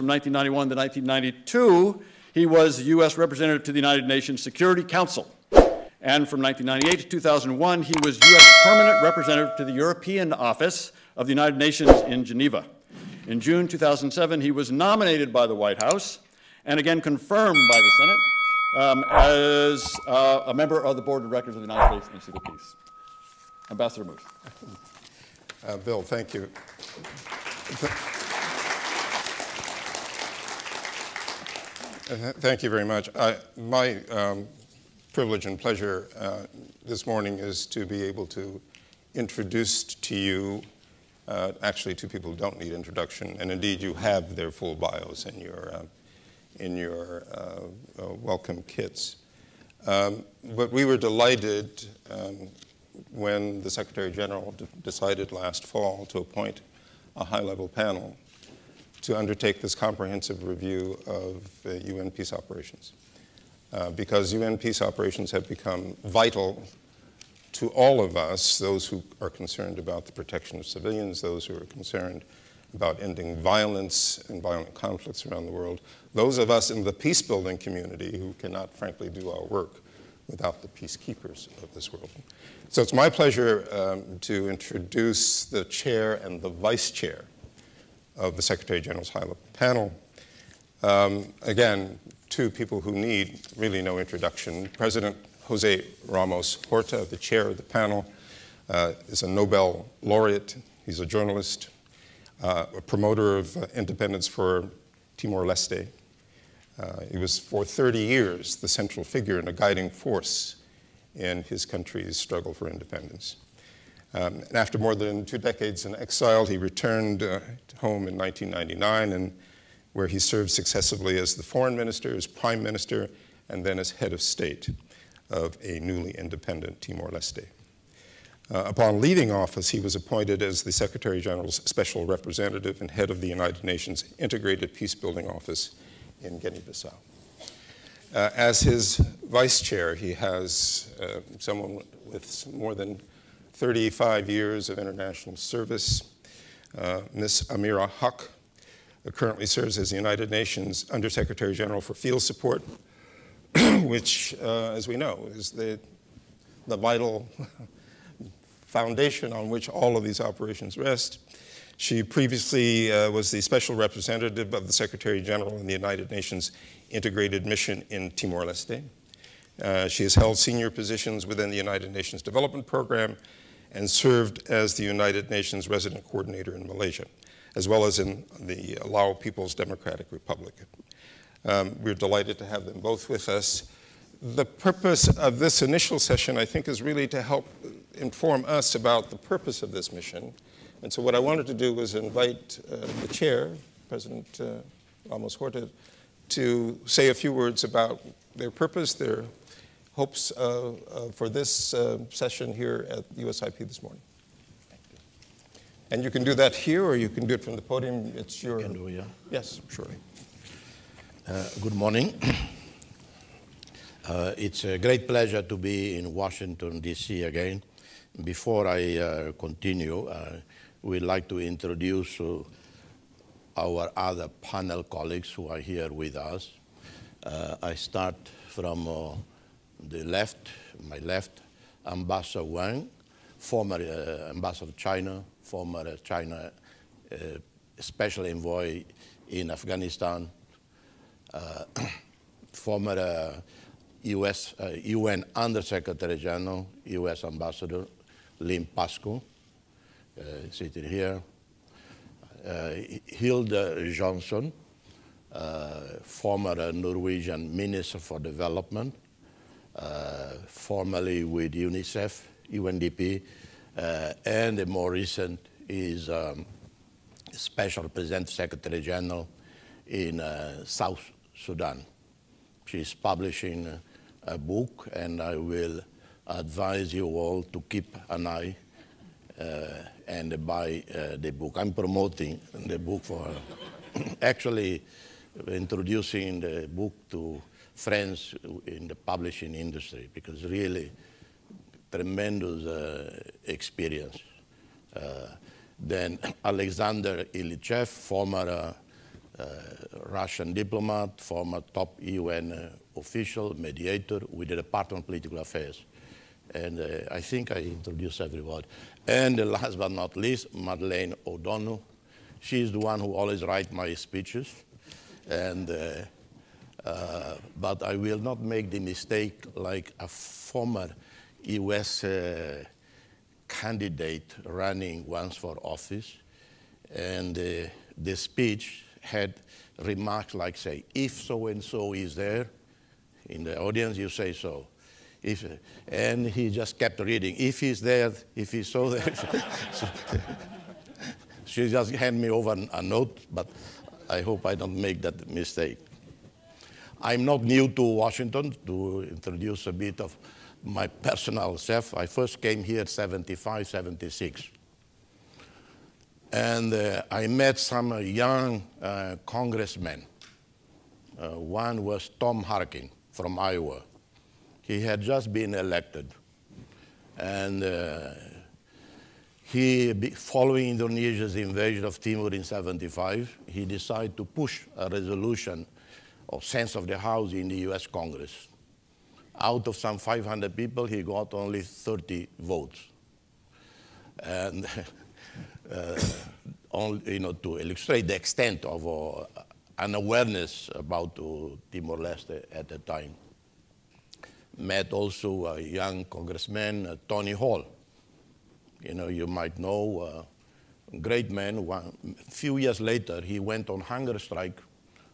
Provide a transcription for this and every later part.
from 1991 to 1992, he was U.S. Representative to the United Nations Security Council. And from 1998 to 2001, he was U.S. Permanent Representative to the European Office of the United Nations in Geneva. In June 2007, he was nominated by the White House and again confirmed by the Senate as a member of the Board of Directors of the United States Institute of Peace. Ambassador Moose. Bill, thank you. Thank you very much. My privilege and pleasure this morning is to be able to introduce to you actually two people who don't need introduction, and indeed you have their full bios in your welcome kits. But we were delighted when the Secretary General decided last fall to appoint a high-level panel to undertake this comprehensive review of UN peace operations. Because UN peace operations have become vital to all of us, those who are concerned about the protection of civilians, those who are concerned about ending violence and violent conflicts around the world, those of us in the peace-building community who cannot, frankly, do our work without the peacekeepers of this world. So it's my pleasure to introduce the chair and the vice chair of the Secretary General's high-level panel. Again, two people who need really no introduction. President Jose Ramos Horta, the chair of the panel, is a Nobel laureate. He's a journalist, a promoter of independence for Timor Leste. He was for 30 years the central figure and a guiding force in his country's struggle for independence. And after more than 2 decades in exile, he returned home in 1999, and where he served successively as the foreign minister, as prime minister, and then as head of state of a newly independent Timor Leste. Upon leaving office, he was appointed as the Secretary General's special representative and head of the United Nations Integrated Peacebuilding Office in Guinea-Bissau. As his vice chair, he has someone with more than 35 years of international service, Ms. Amira Haq, currently serves as the United Nations Undersecretary General for Field Support, which, as we know, is the vital foundation on which all of these operations rest. She previously was the special representative of the Secretary General in the United Nations Integrated Mission in Timor Leste. She has held senior positions within the United Nations Development Program and served as the United Nations Resident Coordinator in Malaysia, as well as in the Lao People's Democratic Republic. We're delighted to have them both with us. The purpose of this initial session, I think, is really to help inform us about the purpose of this mission. And so what I wanted to do was invite the chair, President Ramos Horta, to say a few words about their purpose, their hopes for this session here at USIP this morning. And you can do that here, or you can do it from the podium. It's your... Can do, yeah? Yes, surely. Good morning. It's a great pleasure to be in Washington, D.C. again. Before I continue, we'd like to introduce our other panel colleagues who are here with us. I start from the left, my left, Ambassador Wang, former Ambassador of China, former China Special Envoy in Afghanistan, former UN Undersecretary General, US Ambassador Lim Pasco, sitting here. Hilde Johnson, former Norwegian Minister for Development, formerly with UNICEF, UNDP, and the more recent is Special Representative Secretary General in South Sudan. She's publishing a book, and I will advise you all to keep an eye and buy the book. I'm promoting the book for her. Actually, introducing the book to friends in the publishing industry, because really tremendous experience. Then Alexander Ilyichev, former Russian diplomat, former top UN official, mediator with the Department of Political Affairs. And I think I introduced everybody. And last but not least, Madeleine O'Donnell. She's the one who always writes my speeches. And, but I will not make the mistake like a former US candidate running once for office. And the speech had remarks like, say, if so-and-so is there in the audience, you say so. And he just kept reading, if he's there, if he's so there. She just handed me over a note, but I hope I don't make that mistake. I'm not new to Washington. To introduce a bit of my personal self, I first came here in 75, 76. And I met some young congressmen. One was Tom Harkin from Iowa. He had just been elected. And following Indonesia's invasion of Timor in 75, he decided to push a resolution of sense of the House in the US Congress. Out of some 500 people, he got only 30 votes. And to illustrate the extent of an awareness about Timor-Leste at the time. Met also a young congressman, Tony Hall. You might know, great man. A few years later, he went on hunger strike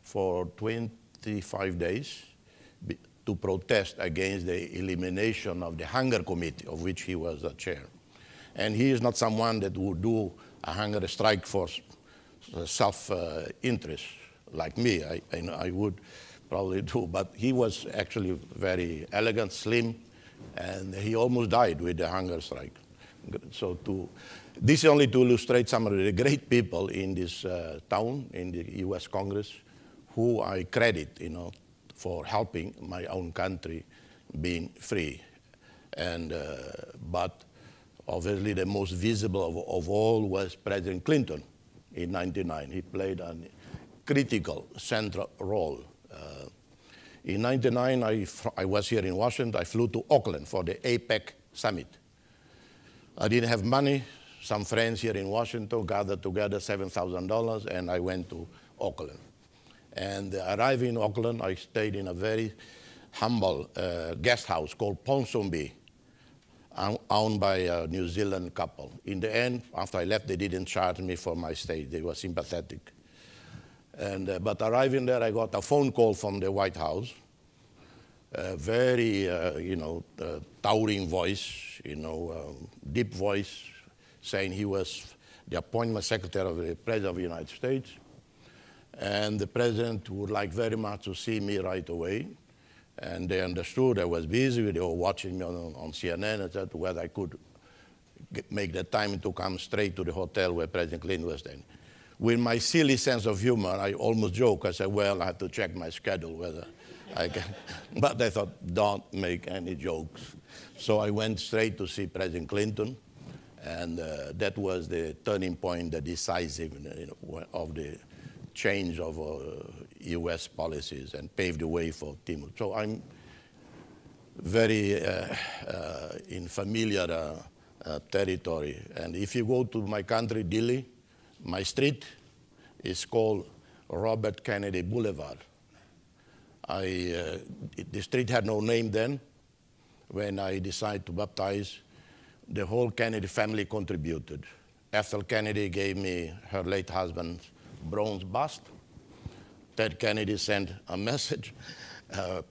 for 25 days to protest against the elimination of the Hunger Committee, of which he was the chair. And he is not someone that would do a hunger strike for self-interest like me. I would probably do, but he was actually very elegant, slim, and he almost died with the hunger strike. So this is only to illustrate some of the great people in this town, in the US Congress, who I credit, for helping my own country being free. And, but obviously the most visible of all was President Clinton in '99. He played a critical central role. In '99, I was here in Washington. I flew to Oakland for the APEC summit. I didn't have money. Some friends here in Washington gathered together $7,000, and I went to Oakland. And arriving in Oakland, I stayed in a very humble guest house called Ponsonby, owned by a New Zealand couple. In the end, after I left, they didn't charge me for my stay. They were sympathetic. And, but arriving there, I got a phone call from the White House, a very, towering voice, deep voice, saying he was the appointment secretary of the President of the United States. And the President would like very much to see me right away. And they understood I was busy. They were watching me on CNN, and said whether I could make the time to come straight to the hotel where President Clinton was staying. With my silly sense of humor, I almost joke. I said, well, I have to check my schedule whether I can. But I thought, don't make any jokes. So I went straight to see President Clinton. And that was the turning point, the decisive of the change of US policies and paved the way for Timor. So I'm very in familiar territory. And if you go to my country, Dili, my street is called Robert Kennedy Boulevard. The street had no name then. When I decided to baptize, the whole Kennedy family contributed. Ethel Kennedy gave me her late husband's bronze bust. Ted Kennedy sent a message.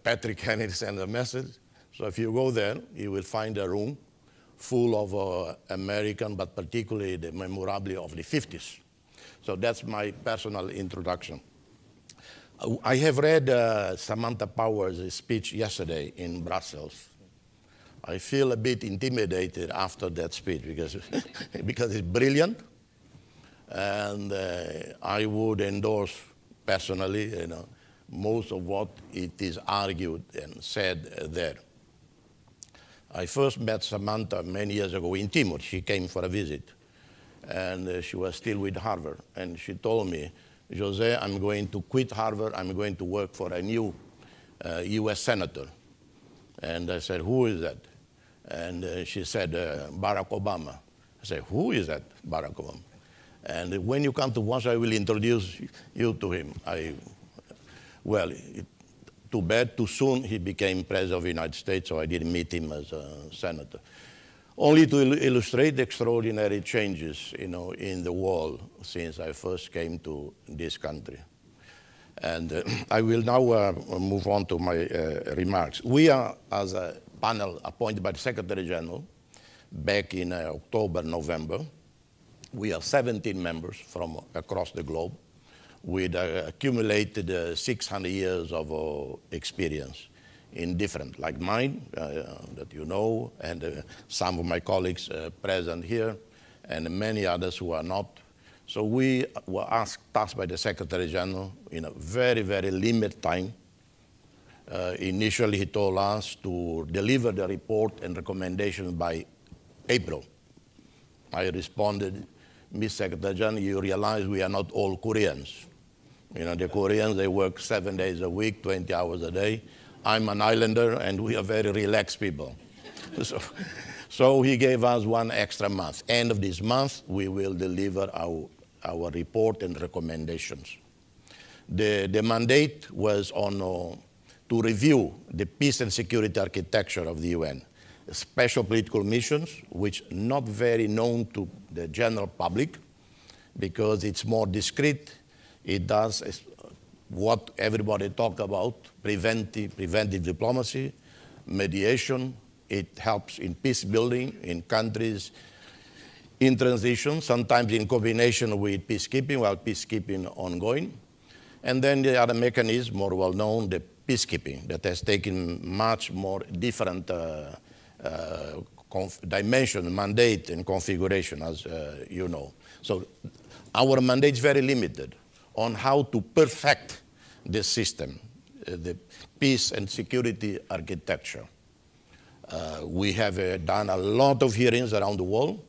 Patrick Kennedy sent a message. So if you go there, you will find a room full of American, but particularly the memorabilia of the 50s. So that's my personal introduction. I have read Samantha Power's speech yesterday in Brussels. I feel a bit intimidated after that speech because it's brilliant. And I would endorse personally, most of what it is argued and said there. I first met Samantha many years ago in Timor. She came for a visit, and she was still with Harvard. And she told me, Jose, I'm going to quit Harvard. I'm going to work for a new US senator. And I said, who is that? And she said, Barack Obama. I said, who is that, Barack Obama? And when you come to Washington, I will introduce you to him. Well, too bad, too soon he became president of the United States, so I didn't meet him as a senator. Only to illustrate the extraordinary changes, in the world since I first came to this country. And I will now move on to my remarks. We are, as a panel appointed by the Secretary General back in October, November. We are 17 members from across the globe with accumulated 600 years of experience in different, like mine, that you know, and some of my colleagues present here, and many others who are not. So we were tasked by the Secretary General in a very, very limited time. Initially, he told us to deliver the report and recommendations by April. I responded, Ms. Secretary General, you realize we are not all Koreans. The Koreans, they work 7 days a week, 20 hours a day. I'm an islander, and we are very relaxed people. So he gave us 1 extra month. End of this month, we will deliver our report and recommendations. The mandate was to review the peace and security architecture of the UN. Special political missions, which not very known to the general public, because it's more discreet. It does what everybody talk about, preventive diplomacy, mediation. It helps in peace building in countries in transition, sometimes in combination with peacekeeping, while peacekeeping ongoing. And then the other mechanism, more well known, the peacekeeping, that has taken much more different dimension, mandate, and configuration, as you know. So our mandate is very limited on how to perfect this system, the peace and security architecture. We have done a lot of hearings around the world,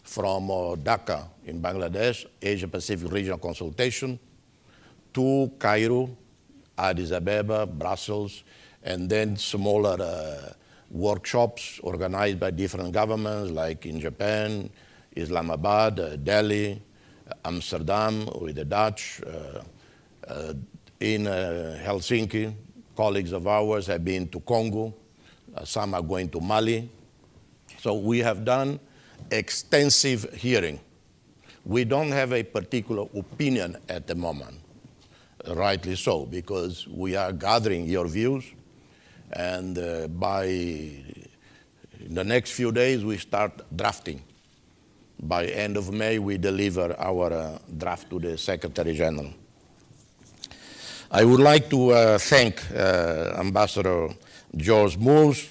from Dhaka in Bangladesh, Asia-Pacific Regional Consultation, to Cairo, Addis Ababa, Brussels, and then smaller workshops organized by different governments, like in Japan, Islamabad, Delhi, Amsterdam with the Dutch. In Helsinki, colleagues of ours have been to Congo. Some are going to Mali. So we have done extensive hearing. We don't have a particular opinion at the moment, rightly so, because we are gathering your views, and by the next few days we start drafting. By end of May, we deliver our draft to the Secretary General. I would like to thank Ambassador George Moores,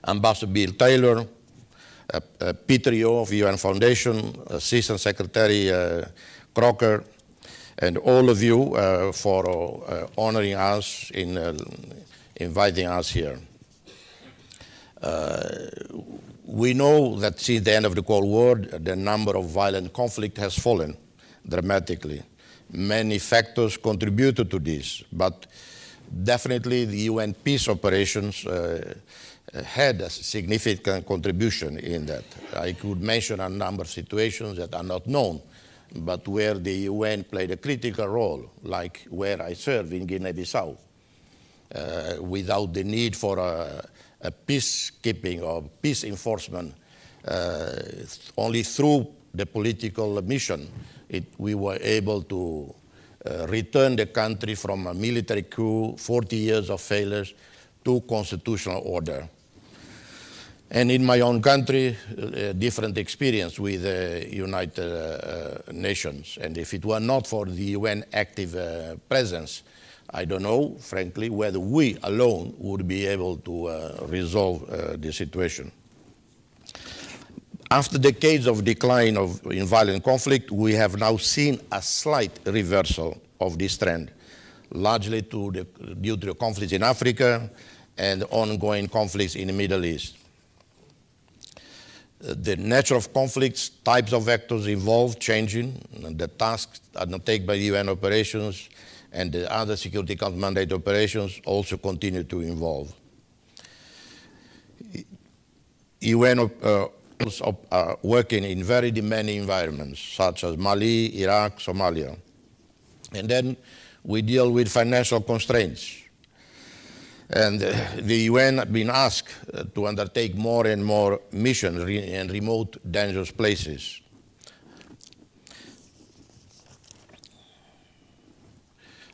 Ambassador Bill Taylor, Peter Yo of UN Foundation, Assistant Secretary Crocker, and all of you for honoring us in inviting us here. We know that since the end of the Cold War, the number of violent conflict has fallen dramatically. Many factors contributed to this, but definitely the UN peace operations had a significant contribution in that. I could mention a number of situations that are not known, but where the UN played a critical role, like where I served in Guinea-Bissau, without the need for a peacekeeping or peace enforcement, only through the political mission, we were able to return the country from a military coup, 40 years of failures, to constitutional order. And in my own country, different experience with the United Nations. And if it were not for the UN active presence, I don't know, frankly, whether we alone would be able to resolve the situation. After decades of decline in violent conflict, we have now seen a slight reversal of this trend, largely due to the conflicts in Africa and ongoing conflicts in the Middle East. The nature of conflicts, types of actors involved changing, and the tasks undertaken by UN operations and the other Security Council mandate operations also continue to evolve. UN are working in very demanding environments, such as Mali, Iraq, Somalia. And then we deal with financial constraints. And the UN have been asked to undertake more and more missions in remote, dangerous places.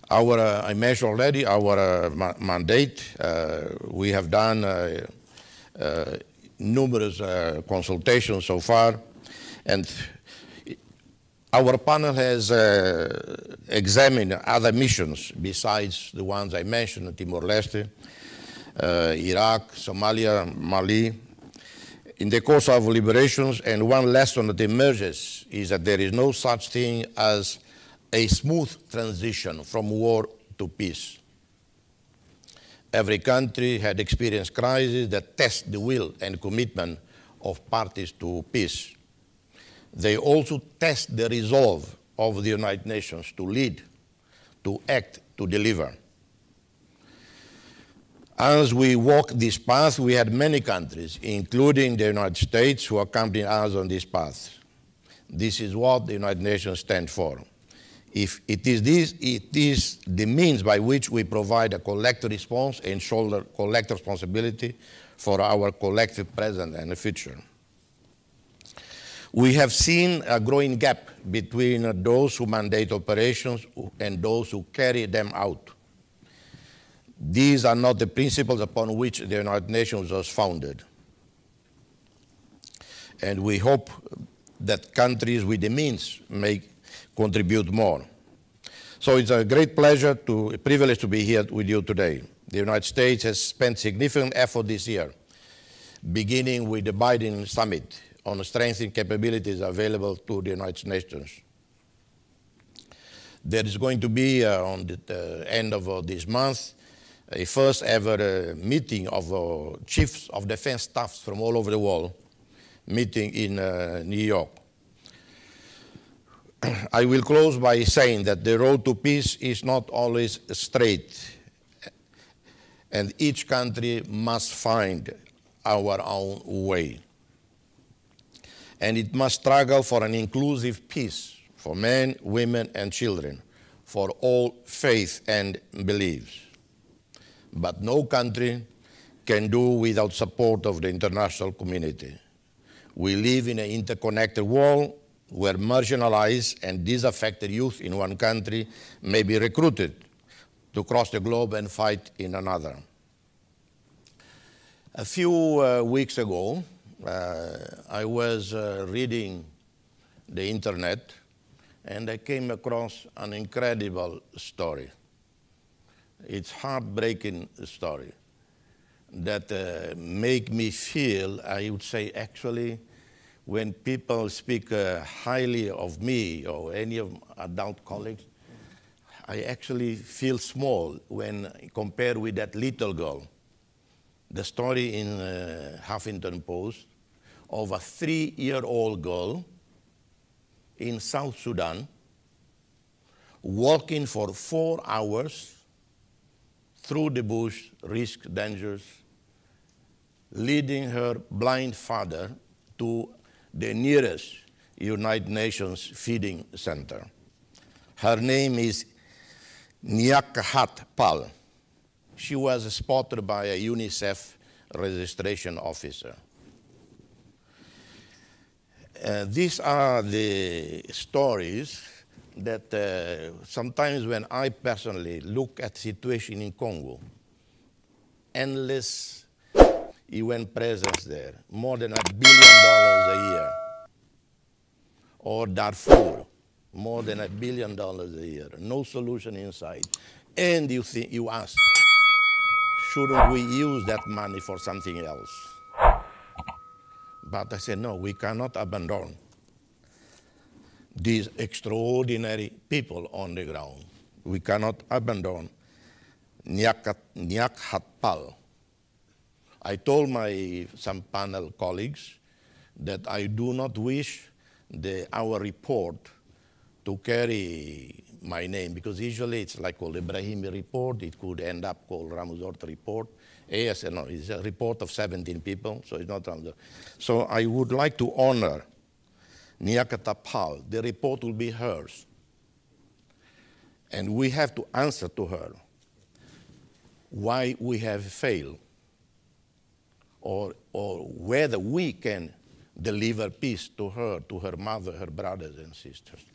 I mentioned already our mandate. We have done numerous consultations so far, and our panel has examined other missions besides the ones I mentioned, Timor Leste, Iraq, Somalia, Mali. In the course of deliberations, and one lesson that emerges is that there is no such thing as a smooth transition from war to peace. Every country had experienced crises that test the will and commitment of parties to peace. They also test the resolve of the United Nations to lead, to act, to deliver. As we walk this path, we had many countries, including the United States, who accompanied us on this path. This is what the United Nations stands for. If it is the means by which we provide a collective response and shoulder collective responsibility for our collective present and future. We have seen a growing gap between those who mandate operations and those who carry them out. These are not the principles upon which the United Nations was founded. And we hope that countries with the means may contribute more. So it's a great pleasure, a privilege to be here with you today. The United States has spent significant effort this year, beginning with the Biden summit on strengthening capabilities available to the United Nations. There is going to be, on the end of this month, a first ever meeting of chiefs of defense staffs from all over the world, meeting in New York. I will close by saying that the road to peace is not always straight, and each country must find our own way. And it must struggle for an inclusive peace for men, women, and children, for all faith and beliefs. But no country can do without support of the international community. We live in an interconnected world where marginalized and disaffected youth in one country may be recruited to cross the globe and fight in another. A few weeks ago, I was reading the internet, and I came across an incredible story. It's a heartbreaking story that make me feel, I would say actually, when people speak highly of me or any of adult colleagues, I actually feel small when compared with that little girl. The story in Huffington Post of a 3-year-old girl in South Sudan walking for 4 hours through the bush, risk, dangers, leading her blind father to the nearest United Nations feeding center. Her name is Nyakhat Pal. She was spotted by a UNICEF registration officer. These are the stories that sometimes when I personally look at the situation in Congo, endless UN presence there, more than $1 billion a year. Or Darfur, more than $1 billion a year, no solution inside. And you ask, shouldn't we use that money for something else? But I said, no, we cannot abandon these extraordinary people on the ground. We cannot abandon Nyakhat Pal. I told some panel colleagues that I do not wish our report to carry my name, because usually it's like called Ibrahimi report. It could end up called Ramos Horta report. No, it's a report of 17 people, so it's not Ramos. So I would like to honor Niaka Tapal. The report will be hers. And we have to answer to her why we have failed, or whether we can deliver peace to her mother, her brothers and sisters.